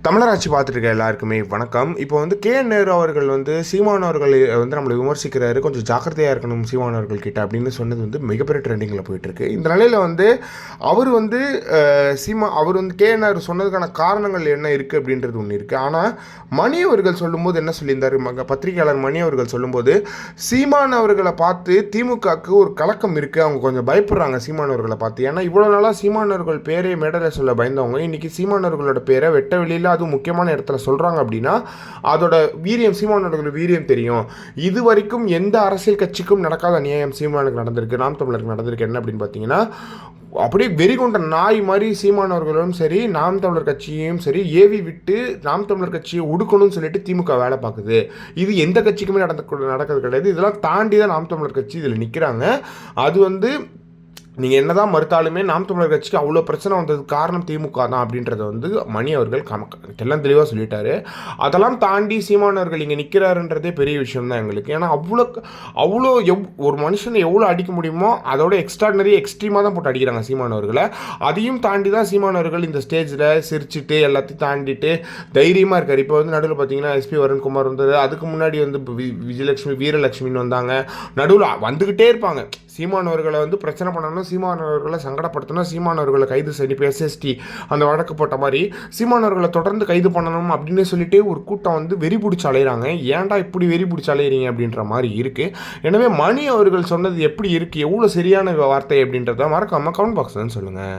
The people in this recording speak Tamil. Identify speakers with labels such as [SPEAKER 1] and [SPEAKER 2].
[SPEAKER 1] தமிழராட்சி பார்த்துட்டு இருக்க எல்லாருக்குமே வணக்கம். இப்போ வந்து கே.என். நேரு அவர்கள் வந்து சீமான் அவர்கள் வந்து நம்மளை விமர்சிக்கிறாரு, கொஞ்சம் ஜாக்கிரதையாக இருக்கணும் சீமான் அவர்கள் கிட்ட அப்படின்னு சொன்னது வந்து மிகப்பெரிய ட்ரெண்டிங்கில் போயிட்டுருக்கு. இந்த நிலையில் வந்து அவர் வந்து அவர் வந்து கே.என். நேரு சொன்னதுக்கான காரணங்கள் என்ன இருக்குது அப்படின்றது ஒன்று இருக்குது. ஆனால் மணி அவர்கள் சொல்லும்போது என்ன சொல்லியிருந்தார், பத்திரிகையாளர் மணி அவர்கள் சொல்லும்போது சீமான் அவர்களை பார்த்து திமுகவுக்கு ஒரு கலக்கம் இருக்குது, அவங்க கொஞ்சம் பயப்படுறாங்க சீமான் அவர்களை பார்த்து. ஏன்னா இவ்வளோ நாளாக சீமான் அவர்கள் பேரே மேடலை சொல்ல பயந்தவங்க இன்றைக்கி சீமான் அவர்களோட பேரை வெட்ட வெளியில் அது முக்கியமான இடத்துல சொல்கிறாங்க அப்படின்னா அதோட வீரியம், சீமானோட வீரியம் தெரியும். இது வரைக்கும் எந்த அரசியல் கட்சிக்கும் நடக்காத அநியாயம் சீமானுக்கு நடந்திருக்கு, நாம் தமிழருக்கு நடந்திருக்கு. என்ன அப்படின்னு பார்த்தீங்கன்னா, அப்படியே வெறி கொண்ட நாய் மாதிரி சீமானவர்களும் சரி நாம் தமிழர் கட்சியையும் சரி ஏவி விட்டு நாம் தமிழர் கட்சியை உடுக்கணும்னு சொல்லிட்டு திமுக வேலை பார்க்குது. இது எந்த கட்சிக்குமே நடக்கிறது கிடையாது. இதெல்லாம் தாண்டி தான் நாம் தமிழர் கட்சி இதில் நிற்கிறாங்க. அது வந்து நீங்கள் என்ன தான் மறுத்தாலுமே நாம் தமிழர் கட்சிக்கு அவ்வளோ பிரச்சனை வந்ததுக்கு காரணம் திமுக தான் அப்படின்றத வந்து மணி அவர்கள் எல்லாம் தெளிவாக சொல்லிட்டாரு. அதெல்லாம் தாண்டி சீமானவர்கள் இங்கே நிற்கிறாருன்றதே பெரிய விஷயம் தான் எங்களுக்கு. ஏன்னா அவ்வளோ ஒரு மனுஷனை எவ்வளோ அடிக்க முடியுமோ அதோட எக்ஸ்ட்ரீமாக தான் போட்டு அடிக்கிறாங்க சீமானவர்களை. அதையும் தாண்டி தான் சீமானவர்கள் இந்த ஸ்டேஜில் சிரிச்சுட்டு எல்லாத்தையும் தாண்டிட்டு தைரியமாக இருக்கார். இப்போ வந்து நடுவில் பார்த்தீங்கன்னா எஸ்பி வருண்குமார் வந்தது, அதுக்கு முன்னாடி வந்து விஜயலட்சுமி வீரலட்சுமின்னு வந்தாங்க. நடுவில் வந்துக்கிட்டே இருப்பாங்க. சீமானவர்களை வந்து பிரச்சனை பண்ணணும், சீமானவர்களை சங்கடப்படுத்தணும், சீமானவர்களை கைது செய்ய இப்போ எஸ்எஸ்டி அந்த வழக்கு போட்ட மாதிரி சீமானவர்களை தொடர்ந்து கைது பண்ணணும் அப்படின்னு சொல்லிட்டு ஒரு கூட்டம் வந்து வெறி பிடிச்சி அலையிறாங்க. ஏன்டா இப்படி வெறி பிடிச்சி அலையிறீங்க அப்படின்ற மாதிரி இருக்குது. எனவே மணி அவர்கள் சொன்னது எப்படி இருக்குது, எவ்வளோ சரியான வார்த்தை அப்படின்றத மறக்காமல் கமெண்ட் பாக்ஸ்ன்னு சொல்லுங்கள்.